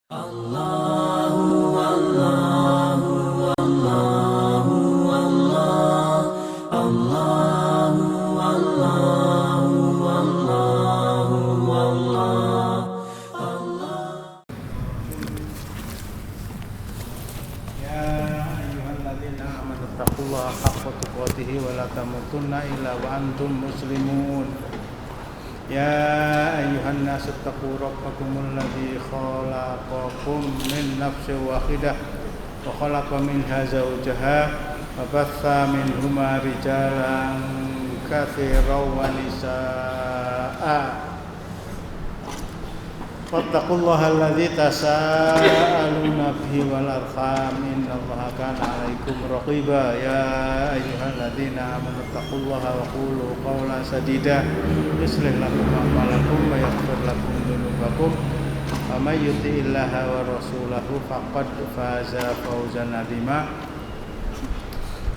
Taqullaha haqqa tuqatih wa la tamutunna illa wa antum muslimun. Ya ayyuhan nasu taqu rabbakumul ladzi khalaqakum min nafsin wahidah wa khalaqa minha zawjaha wa batha minhuma rijalan katsiran wa nisaa'a. Wattaqullaha alladzi tasaaluna bihi wal arham innallaha kana 'alaikum raqiba. Ya ayyuhalladzina amanu taqullaha wa qulu qawlan sadida yuslih lakum a'malakum wa yaghfir lakum dzunubakum wa may yuti'illaha wa rasulahu faqad faza fawzan 'azima.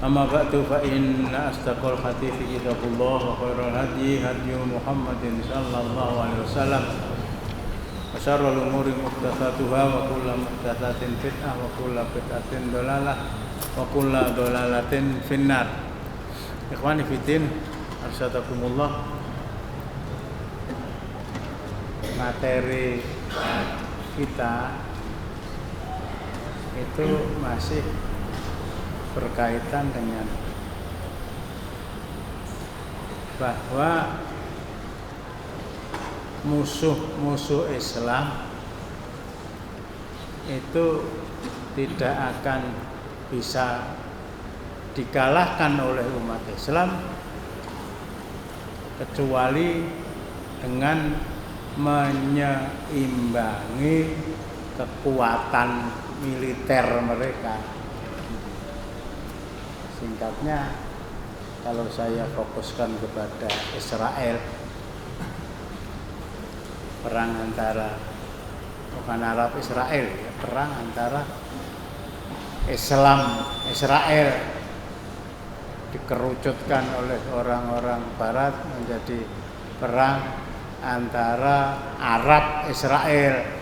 Amma ba'du fa inna asdaqal hadithi kitabullah wa khairal hadyi hadyu Muhammadin sallallahu alaihi wasallam. Syarrul umuri muhdatsatuha wa kullu muhdatsatin bid'ah wa kullu bid'atin dhalalah wa kullu dhalalatin finnar. Ikhwani fiddin, arsadakumullah. Materi kita itu masih berkaitan dengan bahwa musuh-musuh Islam itu tidak akan bisa dikalahkan oleh umat Islam kecuali dengan menyeimbangi kekuatan militer mereka. Singkatnya, kalau saya fokuskan kepada Israel, perang antara bukan Arab Israel, ya, perang antara Islam Israel dikerucutkan oleh orang-orang Barat menjadi perang antara Arab Israel.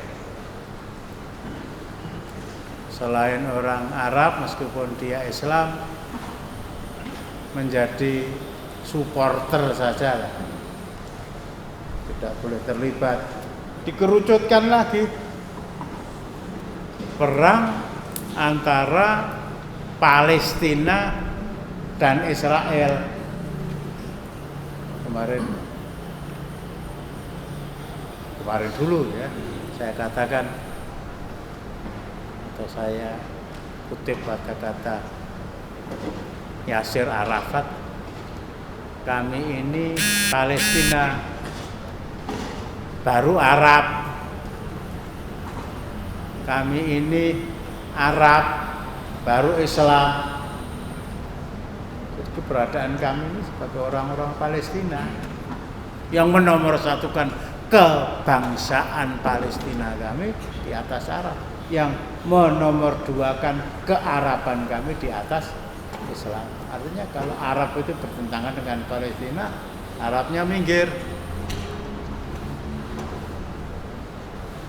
Selain orang Arab, meskipun dia Islam, menjadi supporter saja lah, tidak boleh terlibat. Dikerucutkan lagi perang antara Palestina dan Israel. Kemarin dulu ya, saya katakan atau saya kutip kata-kata Yasir Arafat, kami ini Palestina baru Arab, kami ini Arab baru Islam. Jadi keberadaan kami ini sebagai orang-orang Palestina yang menomorsatukan kebangsaan Palestina kami di atas Arab, yang menomorduakan kearaban kami di atas Islam. Artinya kalau Arab itu bertentangan dengan Palestina, Arabnya minggir.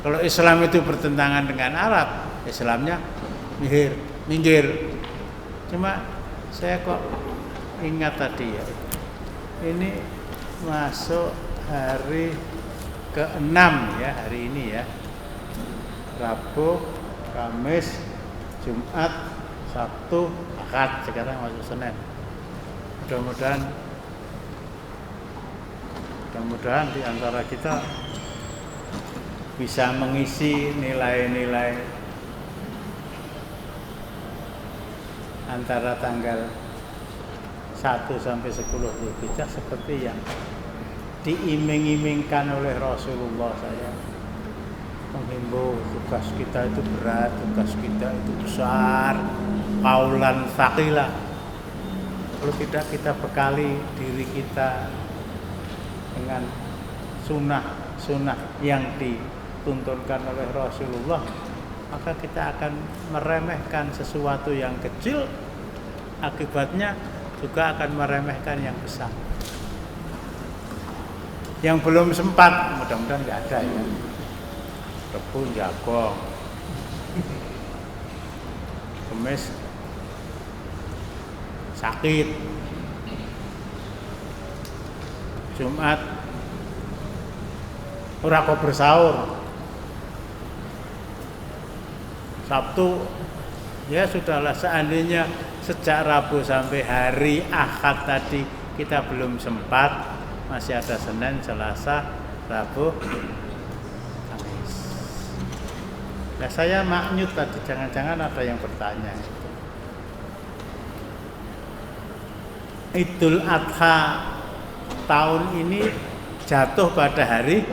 Kalau Islam itu bertentangan dengan Arab, Islamnya minggir. Cuma saya kok ingat tadi ya, ini masuk hari ke-6 ya, hari ini ya. Rabu, Kamis, Jumat, Sabtu, Ahad, sekarang masuk Senin. Mudah-mudahan di antara kita bisa mengisi nilai-nilai antara tanggal 1 sampai 10 Dzulhijjah seperti yang diiming-imingkan oleh Rasulullah. Saya menghimbau, tugas kita itu berat, tugas kita itu besar, qaulan tsaqila. Kalau tidak kita bekali diri kita dengan sunnah yang dituntunkan oleh Rasulullah, maka kita akan meremehkan sesuatu yang kecil, akibatnya juga akan meremehkan yang besar. Yang belum sempat, mudah-mudahan nggak ada ya, rebun, jagung, Kamis sakit, Jumat ora kok bersaur, Sabtu ya sudahlah. Seandainya sejak Rabu sampai hari Ahad tadi kita belum sempat, masih ada Senin, Selasa, Rabu, Kamis. Nah, saya maknyut tadi, jangan-jangan ada yang bertanya. Idul Adha tahun ini jatuh pada hari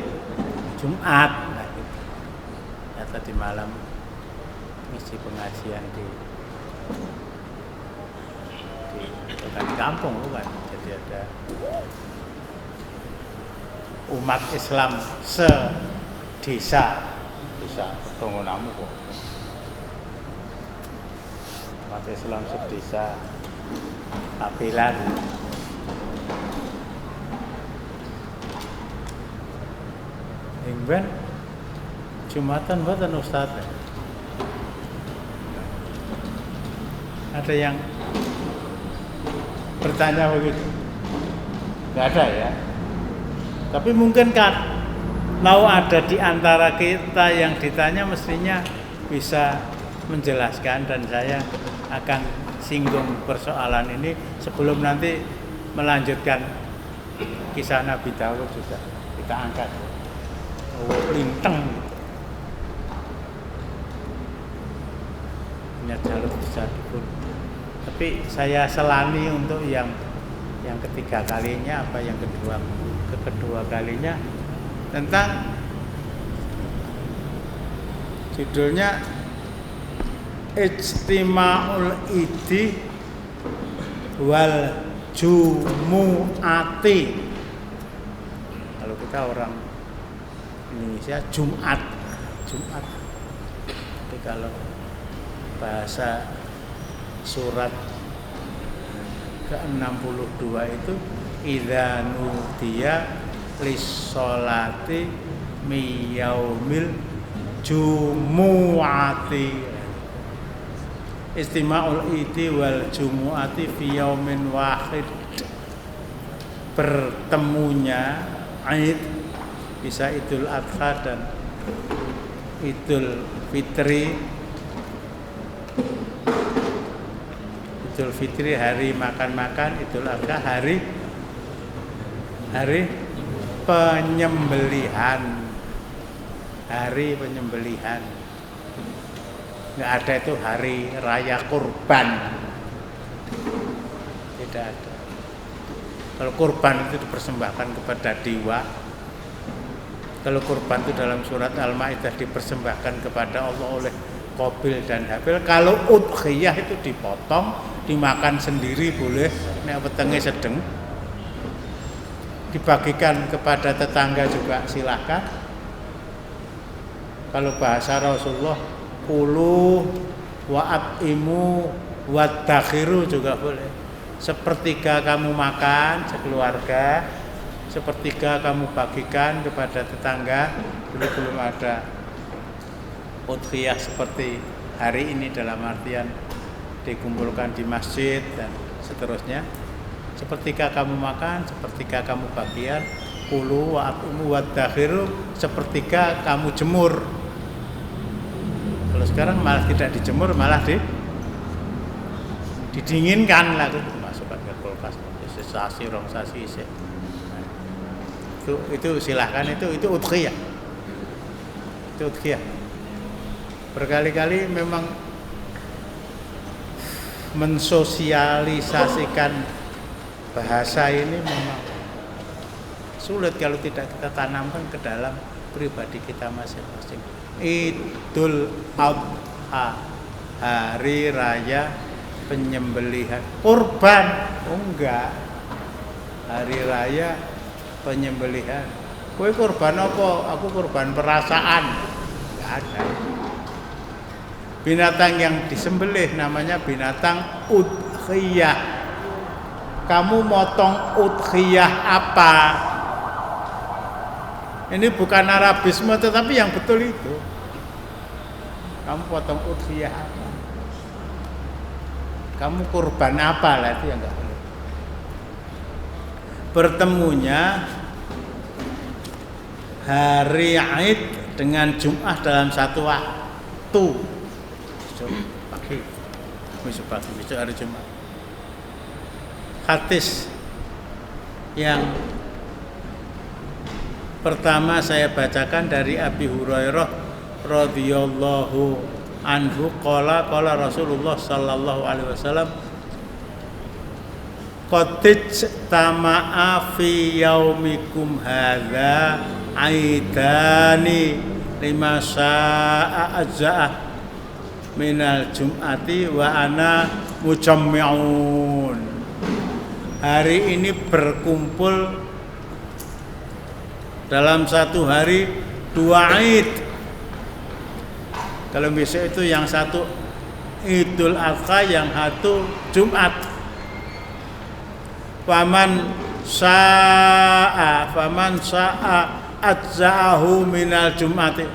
Jumat. Nah, gitu. Ya, tadi malam ngisi pengajian di kampung bukan. Jadi ada umat Islam desa pengunamu kok. Umat Islam sedesa Kapilan. Ingben Jumatan mboten Ustaz. Ada yang bertanya begitu? Enggak ada ya. Tapi mungkin kan mau ada di antara kita yang ditanya mestinya bisa menjelaskan, dan saya akan singgung persoalan ini sebelum nanti melanjutkan kisah Nabi Daud juga kita angkat. Linteng. Punya jalur bisa dipun. Tapi saya selani untuk yang ketiga kalinya, apa yang kedua kalinya, tentang judulnya Ijtima'ul Idi wal Jumu'ati. Kalau kita orang Indonesia Jumat. Tapi kalau bahasa surat ke-62 itu idza nudiya lis-sholati miyaumil jumu'ati. Istima'ul idi wal jumu'ati fi yaumin wahid. Bertemunya Id, bisa Idul Adha dan Idul Fitri. Idul Fitri hari makan-makan, Idul Adha hari penyembelihan. Hari penyembelihan. Nggak ada itu hari raya kurban. Tidak ada. Kalau kurban itu dipersembahkan kepada dewa. Kalau kurban itu dalam surat Al-Maidah dipersembahkan kepada Allah oleh Qabil dan Habil. Kalau udhiyah itu dipotong, dimakan sendiri boleh, nek wetenge sedeng. Dibagikan kepada tetangga juga silakan. Kalau bahasa Rasulullah, kulu wa at'imu wa dakhiru juga boleh. Sepertiga kamu makan sekeluarga, sepertiga kamu bagikan kepada tetangga. Dulu belum ada udhiyah seperti hari ini, dalam artian dikumpulkan di masjid dan seterusnya. Sepertiga kamu makan, sepertiga kamu bagian. Kulu wa at'imu wa dakhiru, sepertiga kamu jemur. Kalau sekarang malah tidak dijemur, malah didinginkan lah, masukkan ke kulkas sesasi rong sasi. Itu silahkan, itu udhiyah. Itu udhiyah. Berkali-kali memang mensosialisasikan bahasa ini memang sulit kalau tidak kita tanamkan ke dalam pribadi kita masing-masing. Idul Adha, hari raya penyembelihan. Kurban, enggak. Hari raya penyembelihan. Kowe kurban apa? Aku kurban perasaan. Enggak ada. Binatang yang disembelih namanya binatang udhiyah. Kamu motong udhiyah apa? Ini bukan Arabisme, tetapi yang betul itu. Kamu potong udhiyah apa? Kamu kurban apa lah, itu yang enggak boleh. Bertemunya hari Id dengan Jumat dalam satu waktu. Besok pagi, besok hari Jumat. Hadis yang pertama saya bacakan dari Abi Hurairah radhiyallahu anhu qala Rasulullah sallallahu alaihi wasallam qad tama'a fi yaumikum hadza aidani lima sa'a ajza'ah minal jum'ati wa ana mujammi'un. Hari ini berkumpul dalam satu hari dua Id. Kalau besok itu yang satu Idul Adha, yang satu Jumat. Faman sa'a ajza'ahu minal jum'ati.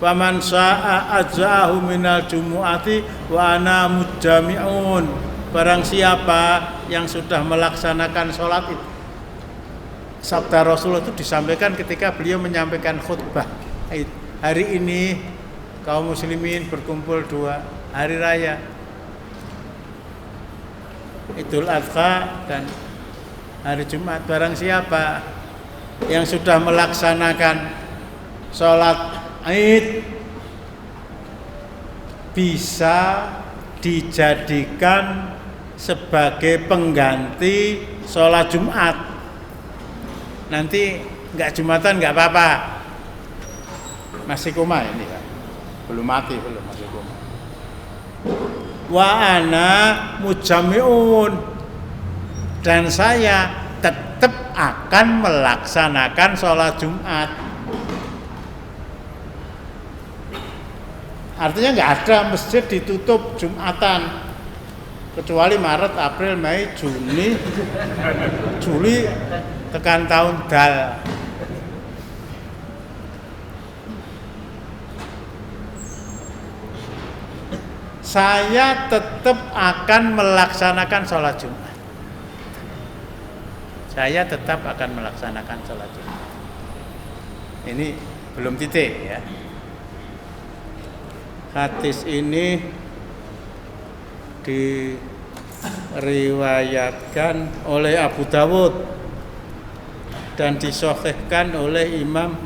Faman sa'a ajza'ahu minal jumu'ati wa ana mujami'un. Barang siapa yang sudah melaksanakan sholat itu. Sabda Rasulullah itu disampaikan ketika beliau menyampaikan khutbah. Hari ini kaum muslimin berkumpul dua hari raya, Idul Adha dan hari Jumat. Barang siapa yang sudah melaksanakan sholat Id bisa dijadikan sebagai pengganti sholat Jumat. Nanti enggak Jumatan enggak apa-apa. Masih koma ini kan. Belum mati, masih koma. Wa ana mujami'un. Dan saya tetap akan melaksanakan sholat Jumat. Artinya enggak ada masjid ditutup Jumatan. Kecuali Maret, April, Mei, Juli tekan tahun dal. Saya tetap akan melaksanakan sholat Jumat. Saya tetap akan melaksanakan sholat Jumat. Ini belum titik ya. Hadis ini diriwayatkan oleh Abu Dawud dan disahihkan oleh Imam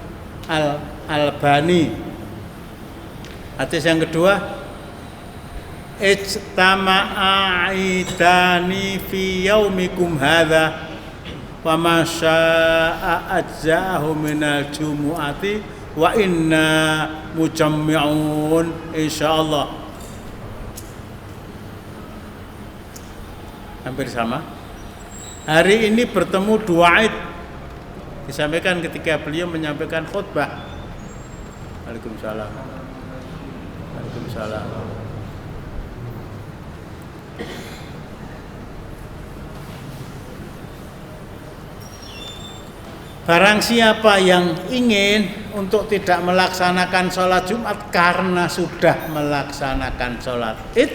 Al-Albani. Hadis yang kedua, ijtama'a aidani fi yaumikum hadza wa ma syaa'a ajza'ahu minal jumu'ati wa inna mujammi'un insyaallah. Hampir sama. Hari ini bertemu dua Id, disampaikan ketika beliau menyampaikan khutbah. Waalaikumsalam. Waalaikumsalam. Barang siapa yang ingin untuk tidak melaksanakan sholat Jumat karena sudah melaksanakan sholat Id,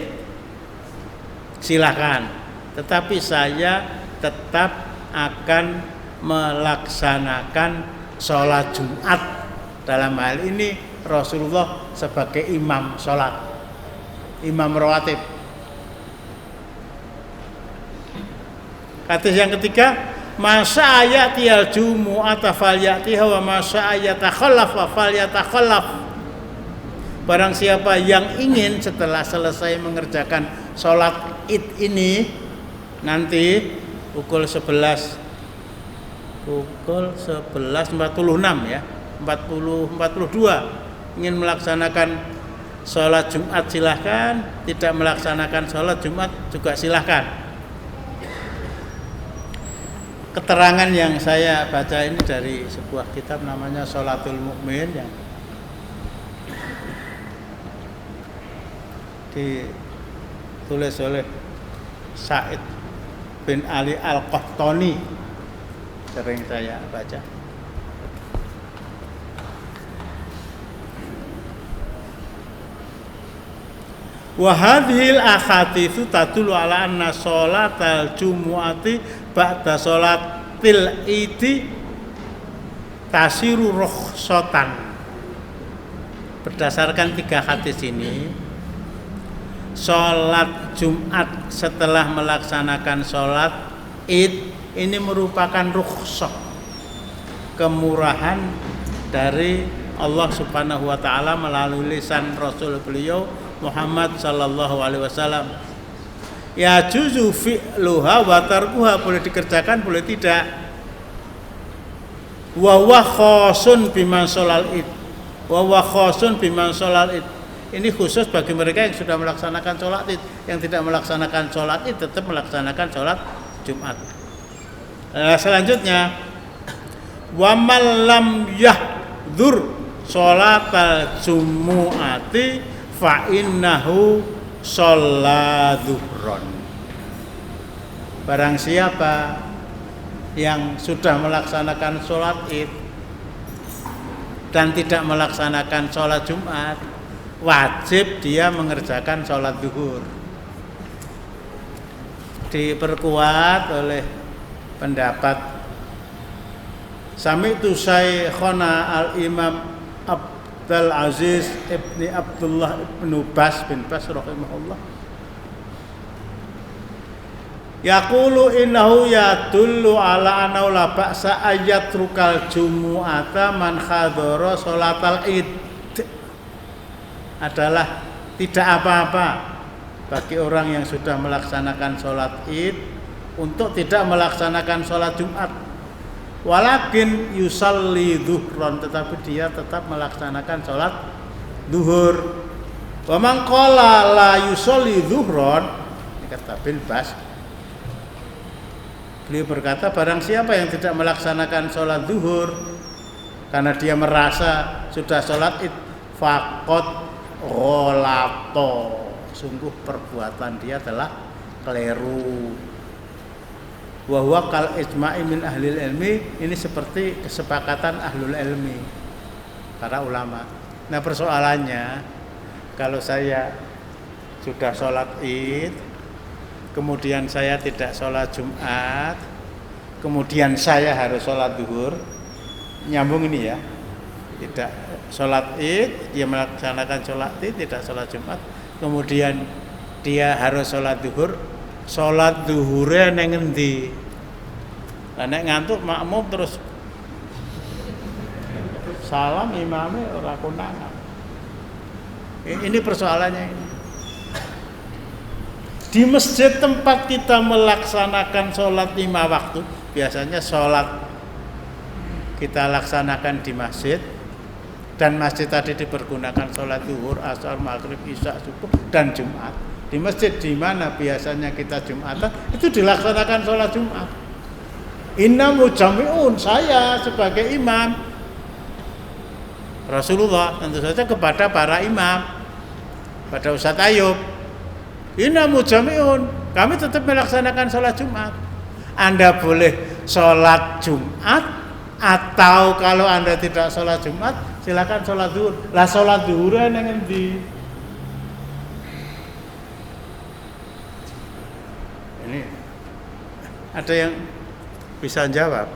silakan. Tetapi saya tetap akan melaksanakan sholat Jumat. Dalam hal ini Rasulullah sebagai imam sholat, imam rawatib. Hadis yang ketiga, masa ayati al-jumu'ata falyatiha wa masa ayatakhallaf falyatakhallaf. Barang siapa yang ingin setelah selesai mengerjakan sholat Id ini nanti pukul 11:46 ya, 42 ingin melaksanakan sholat Jumat silahkan, tidak melaksanakan sholat Jumat juga silahkan. Keterangan yang saya baca ini dari sebuah kitab namanya Sholatul Mu'min yang ditulis oleh Sa'id bin Ali Al-Qahtani, sering saya baca. Wa hadhil ahaditsu tadullu ala anna sholatal jumu'ati ba'da sholatil idi tasiru rukhsatan. Berdasarkan 3 hadis ini, sholat Jumat setelah melaksanakan sholat Id ini merupakan rukhsah, kemurahan dari Allah Subhanahu wa taala melalui lisan Rasul beliau Muhammad sallallahu alaihi wasallam. Ya juzu fi'luha wa tarkuha, boleh dikerjakan boleh tidak. Wa huwa khosun biman sholal id. Wa huwa khosun biman sholal id. Ini khusus bagi mereka yang sudah melaksanakan sholat id. Yang tidak melaksanakan sholat id tetap melaksanakan sholat Jumat. Selanjutnya, wa man lam yahdzur sholatal jumu'ati fa innahu sholat zuhron. Barang siapa yang sudah melaksanakan sholat id dan tidak melaksanakan sholat Jumat, wajib dia mengerjakan sholat zuhur. Diperkuat oleh pendapat Sami'tu Syekhona al-Imam Abdul Aziz ibni Abdullah ibnu Bas bin Bas rahimahullah yaqulu innahu yadullu ala annahu la ba'sa ayatrukal jumu'ata man khadhara sholatal id. Adalah tidak apa-apa bagi orang yang sudah melaksanakan sholat id untuk tidak melaksanakan sholat Jumat. Walakin yusalli dhuhron, tetapi dia tetap melaksanakan sholat duhur. Wa man qala la yusalli dhuhron, ini kata Bin Bas, beliau berkata barang siapa yang tidak melaksanakan sholat duhur karena dia merasa sudah sholat id, faqad ghalato, sungguh perbuatan dia telah keliru. Wa huwa kal ijma'i min ahlil ilmi, ini seperti kesepakatan ahlul ilmi, para ulama. Nah persoalannya, kalau saya sudah sholat id, kemudian saya tidak sholat Jumat, kemudian saya harus sholat duhur, nyambung ini ya, tidak sholat id, dia melaksanakan sholat id, tidak sholat Jumat, kemudian dia harus sholat duhur. Sholat duhure neng endi? Lah nek ngantuk makmum terus salam imame ora konangan. Ini persoalannya ini. Di masjid tempat kita melaksanakan sholat 5 waktu, biasanya sholat kita laksanakan di masjid, dan masjid tadi dipergunakan sholat zuhur, asar, maghrib, isya, subuh, dan Jumat. Di masjid di mana biasanya kita Jumatan itu dilaksanakan sholat Jumat. Inna mujami'un, saya sebagai imam, Rasulullah tentu saja kepada para imam, pada Ustaz Ayub, inna mujami'un, kami tetap melaksanakan sholat Jumat. Anda boleh sholat Jumat, atau kalau Anda tidak sholat Jumat silakan sholat zuhur. Lah sholat zuhur nang endi? Ini ada yang bisa jawab?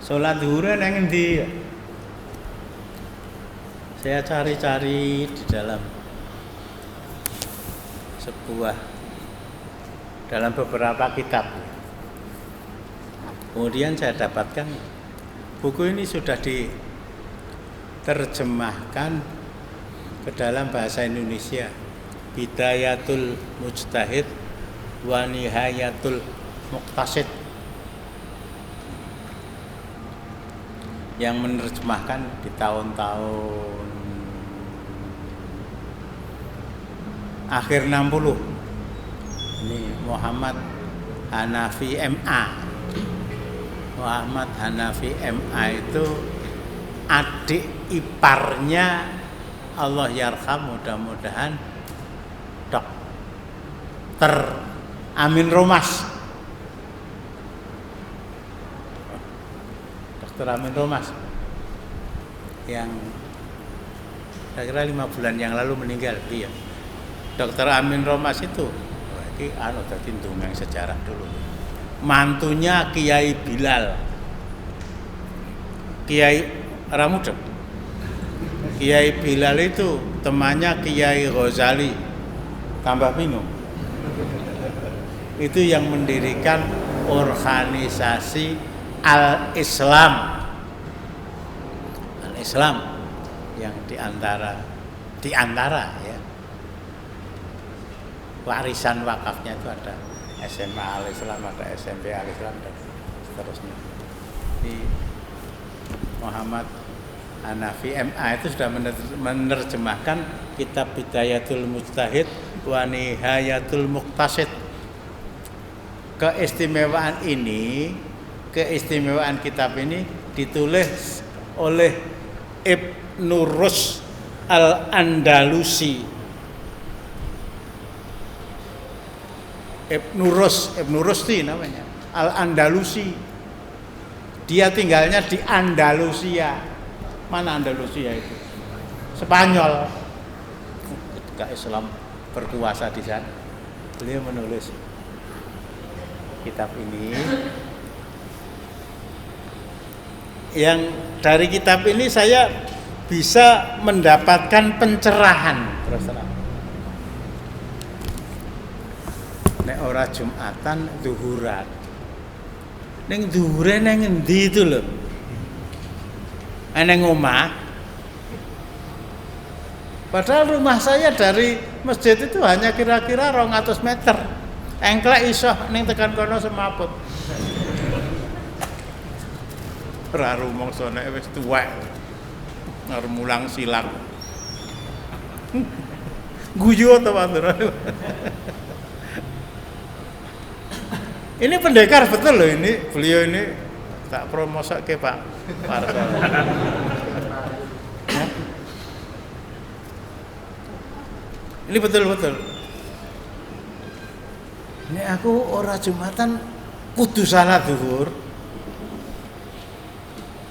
Sholat zuhur nang endi? Saya cari-cari di dalam beberapa kitab. Kemudian saya dapatkan buku ini sudah diterjemahkan ke dalam bahasa Indonesia, Bidayatul Mujtahid wa Nihayatul Muqtasid, yang menerjemahkan di tahun-tahun akhir 60. Ini Muhammad Hanafi MA. Muhammad Hanafi MA itu adik iparnya, Allah yarham, mudah-mudahan, Dr. Amin Romas. Dr. Amin Romas. yang kira-kira 5 bulan yang lalu meninggal, iya. Dr. Amin Romas itu, ini dadi ndongeng sejarah dulu. Mantunya Kiai Bilal, Kiai Ramudep. Kiai Bilal itu temannya Kiai Ghazali, tambah minum. Itu yang mendirikan organisasi Al-Islam. Al-Islam yang diantara ya warisan wakafnya itu ada SMA Al-Islam, ada SMP Al-Islam dan seterusnya. Di Muhammad Hanafi MA itu sudah menerjemahkan kitab Bidayatul Mujtahid wa Nihayatul Muqtasid. Keistimewaan kitab ini ditulis oleh Ibnu Rus Al-Andalusi. Ibnu Rusdi namanya, Al-Andalusi. Dia tinggalnya di Andalusia. Mana Andalusia itu? Spanyol. Ketika Islam berkuasa di sana, beliau menulis kitab ini. Yang dari kitab ini saya bisa mendapatkan pencerahan terus terang. Nek ora Jumatan zuhuran. Ning zuhure nang endi itu lho? Nang omah. Padahal rumah saya dari masjid itu hanya kira-kira 200 meter. Engklek iso ning tekan kono semaput. Ora rumangsa nek wis tuwek. Arep mulang silang. Guyu to Pak. Ini pendekar betul loh ini, beliau ini tak promosake Pak Parto. Ini betul-betul. Ini aku ora Jumatan kudu salat zuhur.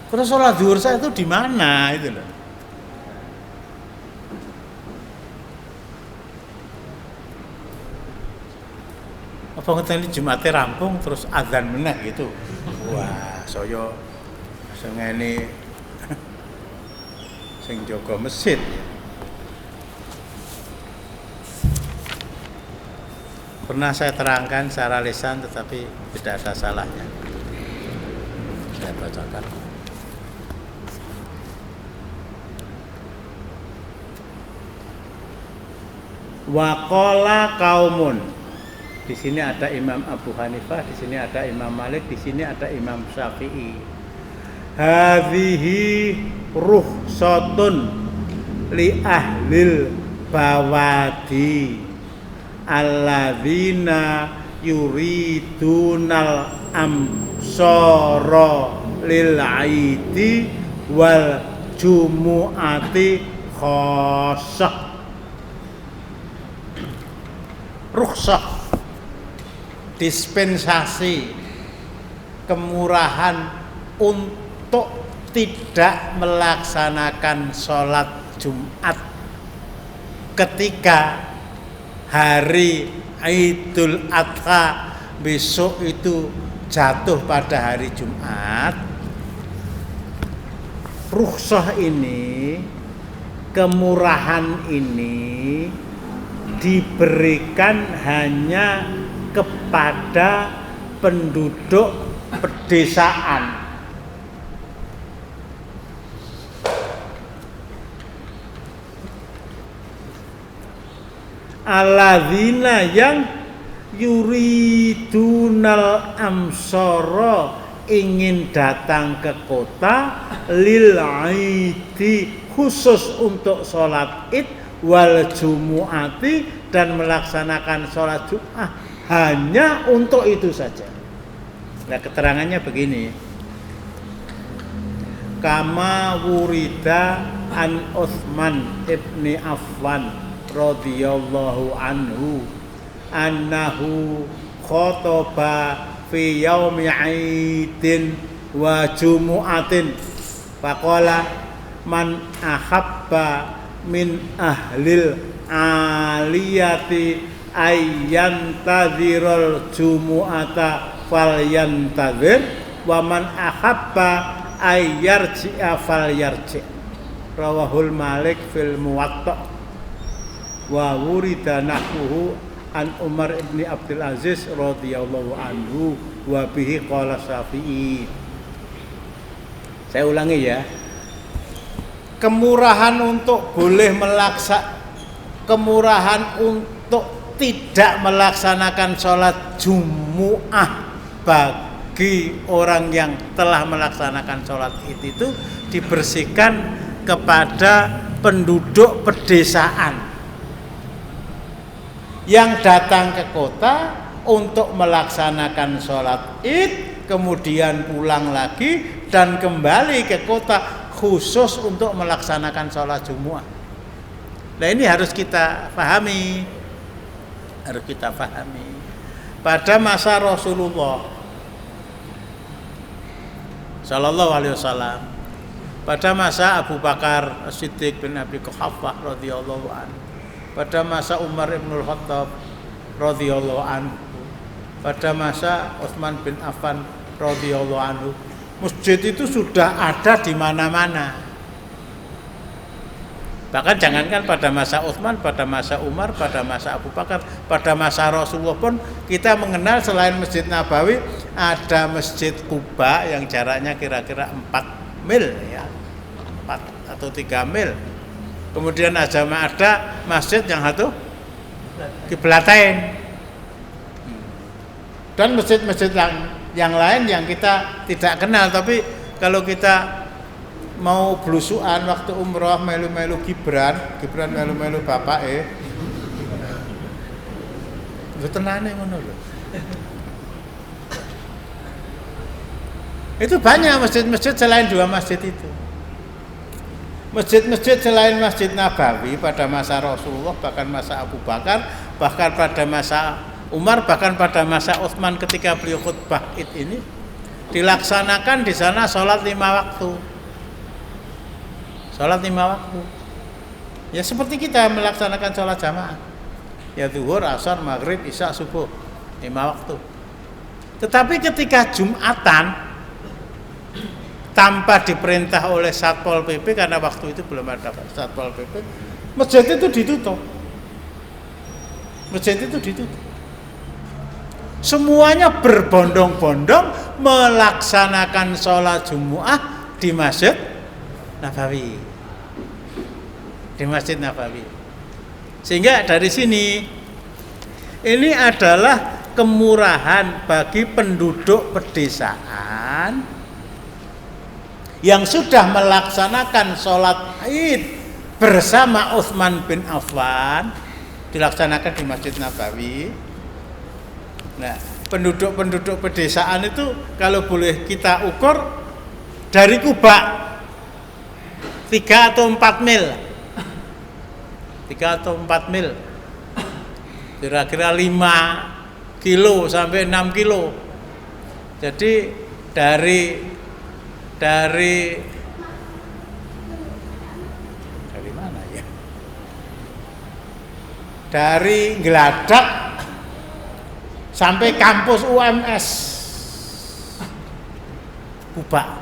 Terus salat zuhur saya itu di mana itu loh. Apa ngeteni Jumate rampung terus azan meneh gitu. Wah, saya sengene sing jaga masjid. Pernah saya terangkan secara lisan tetapi tidak ada salahnya. Saya bacakan. Waqala qaumun. Di sini ada Imam Abu Hanifah, di sini ada Imam Malik, di sini ada Imam Syafi'i. Hadhihi ruhsatun li ahlil bawadi alladzina yuridunal amsara lil aidi wal jumu'ati khassah. Rukhsah, dispensasi, kemurahan untuk tidak melaksanakan sholat Jumat ketika hari Idul Adha besok itu jatuh pada hari Jumat. Rukhsah ini, kemurahan ini diberikan hanya kepada penduduk pedesaan. Alladzina yang yuridunal amsara, ingin datang ke kota, lil aidi, khusus untuk sholat id, wal jumu'ati, dan melaksanakan sholat Jumat hanya untuk itu saja. Nah, keterangannya begini. Kama wurida an Utsman ibni Affan radhiyallahu anhu annahu khotoba fi yaumi aidin wa jumu'atin faqala man ahabba min ahlil aliyati ayyantadhirul jumu'ata falyantadhir wa man ahabba ayyarji'a falyarji'. Rawahul Malik fil Muwatta wa wurida nahwuhu an Umar ibn Abdul Aziz radhiyallahu anhu wa bihi qala Syafi'i. Saya ulangi ya. Kemurahan untuk untuk tidak melaksanakan sholat Jumu'ah bagi orang yang telah melaksanakan sholat itu dibersihkan kepada penduduk pedesaan yang datang ke kota untuk melaksanakan sholat Id, kemudian pulang lagi dan kembali ke kota khusus untuk melaksanakan sholat Jumu'ah. Nah ini harus kita pahami, Pada masa Rasulullah Sallallahu Alaihi Wasallam, pada masa Abu Bakar As-Siddiq bin Abi Quhafah radhiyallahu anhu, pada masa Umar ibn Khattab radhiyallahu anhu, pada masa Utsman bin Affan radhiyallahu anhu, masjid itu sudah ada di mana-mana. Bahkan jangankan pada masa Utsman, pada masa Umar, pada masa Abu Bakar, pada masa Rasulullah pun kita mengenal selain Masjid Nabawi ada Masjid Quba yang jaraknya kira-kira 4 mil ya. 4 atau 3 mil. Kemudian ada masjid yang satu Kiblatain. Dan masjid-masjid yang lain yang kita tidak kenal, tapi kalau kita mau blusukan waktu umroh melu-melu Gibran melu-melu bapake. Lho tenane ngono lho. Itu banyak masjid-masjid selain 2 masjid itu. Masjid-masjid selain Masjid Nabawi pada masa Rasulullah, bahkan masa Abu Bakar, bahkan pada masa Umar, bahkan pada masa Utsman ketika beliau khutbah Id ini dilaksanakan di sana sholat 5 waktu. Sholat 5 waktu. Ya seperti kita melaksanakan sholat jamaah. Ya zuhur, asar, maghrib, isya, subuh. 5 waktu. Tetapi ketika Jumatan tanpa diperintah oleh Satpol PP, karena waktu itu belum ada Satpol PP, masjid itu ditutup. Semuanya berbondong-bondong melaksanakan sholat Jumu'ah di Masjid Nabawi. Sehingga dari sini ini adalah kemurahan bagi penduduk pedesaan yang sudah melaksanakan sholat Id bersama Utsman bin Affan, dilaksanakan di Masjid Nabawi. Nah, penduduk pedesaan itu kalau boleh kita ukur dari Kuba 3 atau 4 mil. Kira-kira 5 kilo sampai 6 kilo. Jadi dari mana ya? Dari Geladak sampai kampus UMS Kuba.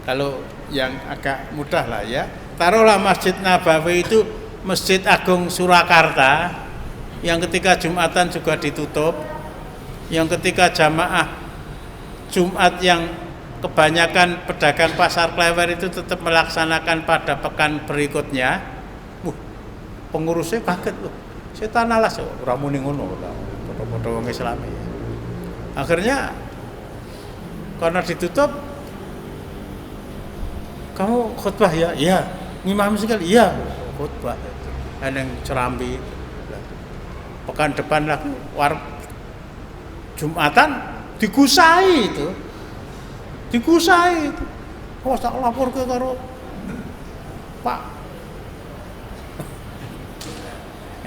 Kalau yang agak mudah lah ya, taruhlah Masjid Nabawi itu Masjid Agung Surakarta yang ketika Jumatan juga ditutup, yang ketika jamaah Jumat yang kebanyakan pedagang pasar Klewer itu tetap melaksanakan pada pekan berikutnya. Pengurusnya kaget loh. Setan alas ora muni ngono padha-padha wong Islam ya. Akhirnya karena ditutup, kamu khutbah ya? Iya. Ngimam sekali? Iya. Khutbah. Ada yang cerambi. Pekan depan lagi Jumatan digusai itu. Oh, tak lapor ke karo Pak.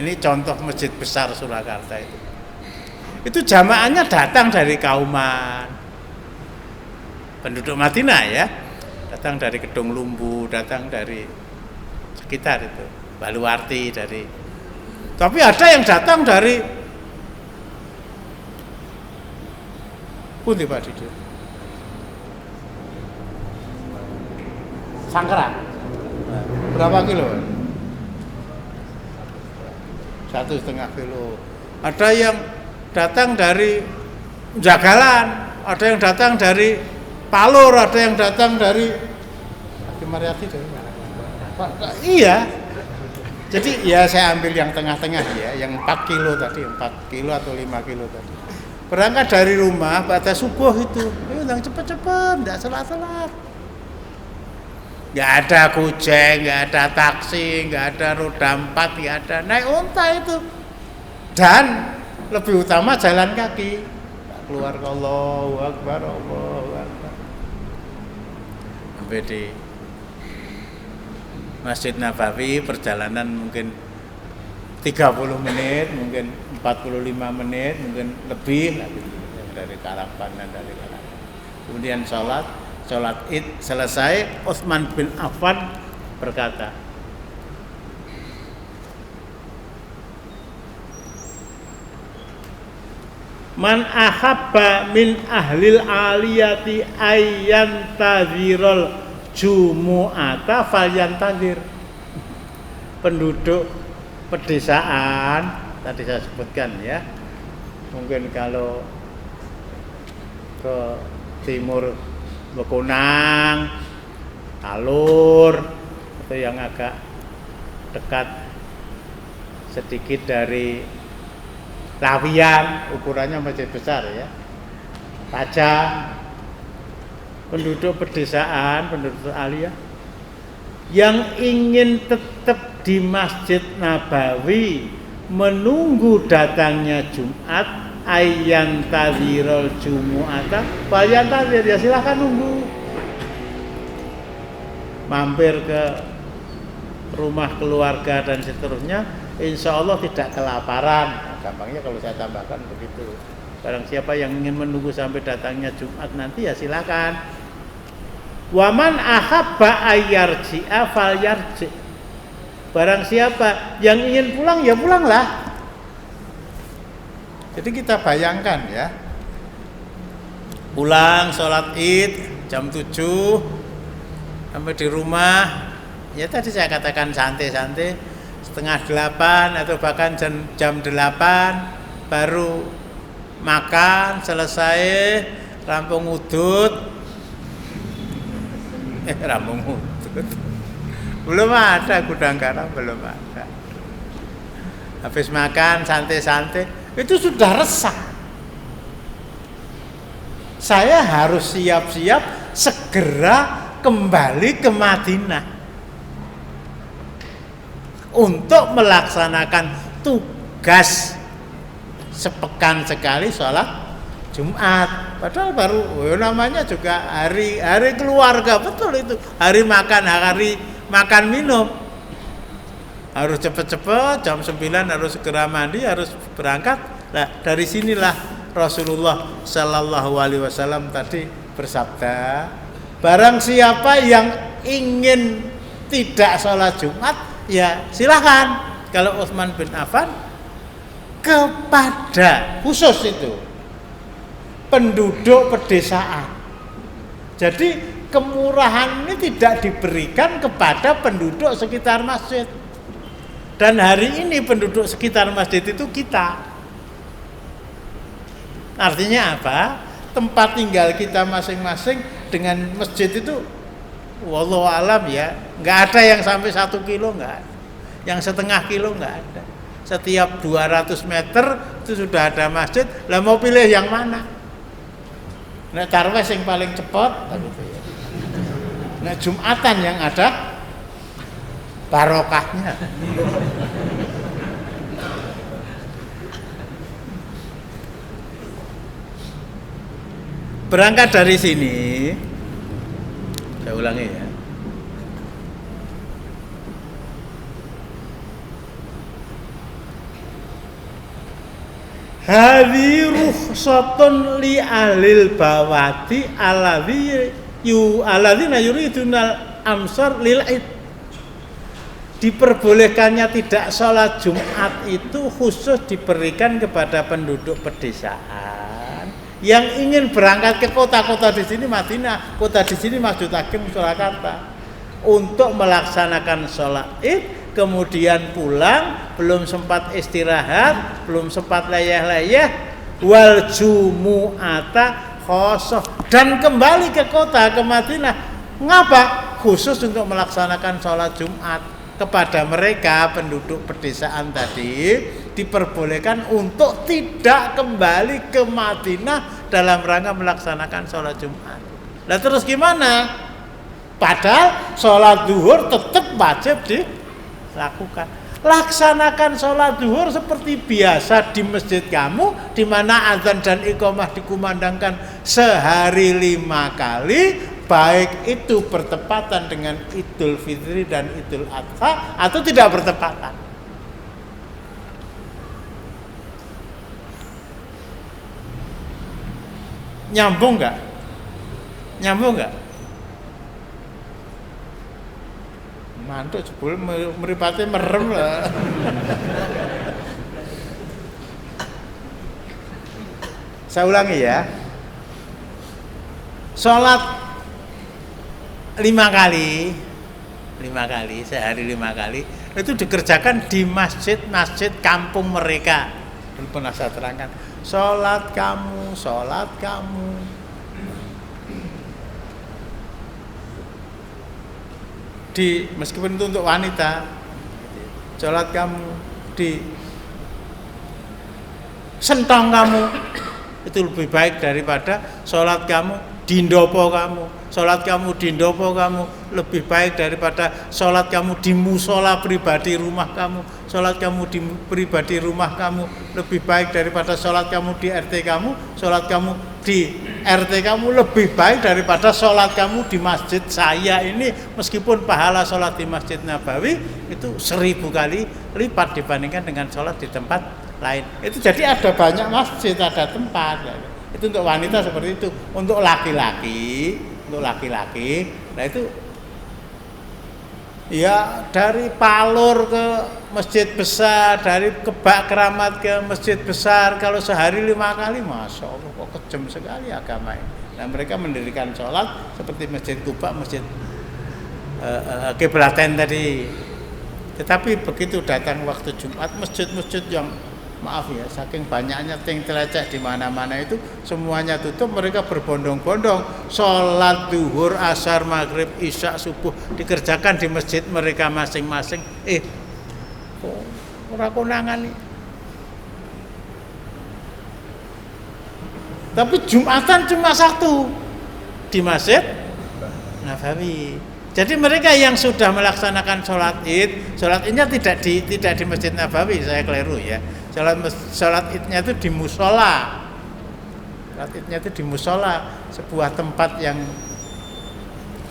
Ini contoh masjid besar Surakarta itu. Itu jamaahnya datang dari Kauman, penduduk Madinah ya. datang dari Kedung Lumbu, datang dari sekitar itu, Baluwarti dari. Tapi ada yang datang dari pundi Pak Didik? Sangkeran. Berapa kilo? 1,5 kilo. Ada yang datang dari Jagalan, ada yang datang dari Palur, ada yang datang dari Mariati dari mana? Iya. Jadi ya saya ambil yang tengah-tengah ya, yang 4 kilo tadi, 4 kilo atau 5 kilo tadi. Berangkat dari rumah pada subuh itu, yang cepet-cepet, enggak salat-salat. Nggak ada kucing, nggak ada taksi, nggak ada roda 4, nggak ada, naik unta itu. Dan lebih utama jalan kaki. Keluar ke Allahu Akbar, Allahu Akbar. Sampai di Masjid Nabawi perjalanan mungkin 30 menit, mungkin 45 menit, mungkin lebih dari Karapan dan dari Karapan. Kemudian sholat Id selesai, Utsman bin Affan berkata, man ahabba min ahlil aliyati ayyan tadhirul jumu'ata falyantadir. Penduduk pedesaan tadi saya sebutkan ya, mungkin kalau ke timur Bekunang, Alur, atau yang agak dekat sedikit dari Lawian, ukurannya masih besar ya, Pajang, penduduk pedesaan, penduduk aliyah yang ingin tetap di Masjid Nabawi menunggu datangnya Jumat, ayyan tadhirul jumu'ata falyan tadhir, ya silahkan nunggu, mampir ke rumah keluarga dan seterusnya, insya Allah tidak kelaparan. Nah, gampangnya kalau saya tambahkan begitu, barang siapa yang ingin menunggu sampai datangnya Jumat nanti ya silahkan. Waman ahabba ayyarji'a falyarji, barang siapa yang ingin pulang ya pulanglah. Jadi kita bayangkan ya, pulang sholat Id jam 7 sampai di rumah, ya tadi saya katakan santai-santai, setengah 8 atau bahkan jam 8 baru makan, selesai, rampung udut, rampung udut, belum ada gudang garam, belum ada. Habis makan santai-santai, itu sudah resah. Saya harus siap-siap segera kembali ke Madinah untuk melaksanakan tugas sepekan sekali sholat Jumat. Padahal baru namanya juga hari keluarga, betul itu, hari makan minum. Harus cepat-cepat, jam 9 harus segera mandi, harus berangkat. Nah, dari sinilah Rasulullah Shallallahu Alaihi Wasallam tadi bersabda, barang siapa yang ingin tidak sholat Jumat, ya silahkan. Kalau Utsman bin Affan kepada khusus itu penduduk pedesaan. Jadi kemurahan ini tidak diberikan kepada penduduk sekitar masjid. Dan hari ini penduduk sekitar masjid itu kita. Artinya apa? Tempat tinggal kita masing-masing dengan masjid itu, wallahu alam ya, nggak ada yang sampai 1 kilo, nggak ada. Yang setengah kilo nggak ada. Setiap 200 meter itu sudah ada masjid. Lah mau pilih yang mana? Nek tarwes yang paling cepat, nek Jumatan yang ada barokahnya. Berangkat dari sini, saya ulangi ya. Hadhi rukhsatun li ahlil bawati alladhi alladzina yuridunal amsar lil id. Diperbolehkannya tidak sholat Jumat itu khusus diberikan kepada penduduk pedesaan yang ingin berangkat ke kota-kota di sini Madinah, kota di sini Masjid Agung Surakarta untuk melaksanakan sholat id, kemudian pulang, belum sempat istirahat, belum sempat layah-layah, wal jumu'ata khosoh, dan kembali ke kota, ke Madinah. Ngapa? Khusus untuk melaksanakan sholat Jumat. Kepada mereka penduduk pedesaan tadi diperbolehkan untuk tidak kembali ke Madinah dalam rangka melaksanakan sholat Jumat. Nah terus gimana? Padahal sholat zuhur tetap wajib dilakukan. Laksanakan sholat zuhur seperti biasa di masjid kamu, di mana azan dan iqamah dikumandangkan sehari 5 kali, baik itu bertepatan dengan Idul Fitri dan Idul Adha atau tidak bertepatan. Nyambung nggak? Nyambung nggak? Mantuk jebul mripate merem lah. Saya ulangi ya. Sholat 5 kali sehari 5 kali itu dikerjakan di masjid-masjid kampung mereka. Pernah saya terangkan, sholat kamu di, meskipun itu untuk wanita, sholat kamu di sentong kamu itu lebih baik daripada sholat kamu di ndopo kamu. Sholat kamu di ndopo kamu lebih baik daripada sholat kamu di musola pribadi rumah kamu. Sholat kamu di pribadi rumah kamu lebih baik daripada sholat kamu di RT kamu. Sholat kamu di RT kamu lebih baik daripada sholat kamu di masjid saya ini. Meskipun pahala sholat di Masjid Nabawi itu 1000 kali lipat dibandingkan dengan sholat di tempat lain. Itu jadi ada banyak masjid, ada tempat. Itu untuk wanita seperti itu. Untuk laki-laki, nah itu ya dari Palur ke masjid besar, dari Kebak Keramat ke masjid besar, kalau sehari 5 kali, masya Allah kok kejam sekali agama ini. Nah mereka mendirikan sholat seperti masjid Kuba, masjid Kiblaten tadi. Tetapi begitu datang waktu Jumat, masjid-masjid yang maaf ya, saking banyaknya ting telecek di mana-mana itu semuanya tutup, mereka berbondong-bondong sholat zuhur, asar, maghrib, isya, subuh dikerjakan di masjid mereka masing-masing. Ora konangan nih. Tapi Jumatan cuma 1 di Masjid Nabawi. Jadi mereka yang sudah melaksanakan sholat idnya tidak di Masjid Nabawi, saya keliru ya. Sholat idnya itu di musola. Sholat idnya itu di musola, sebuah tempat yang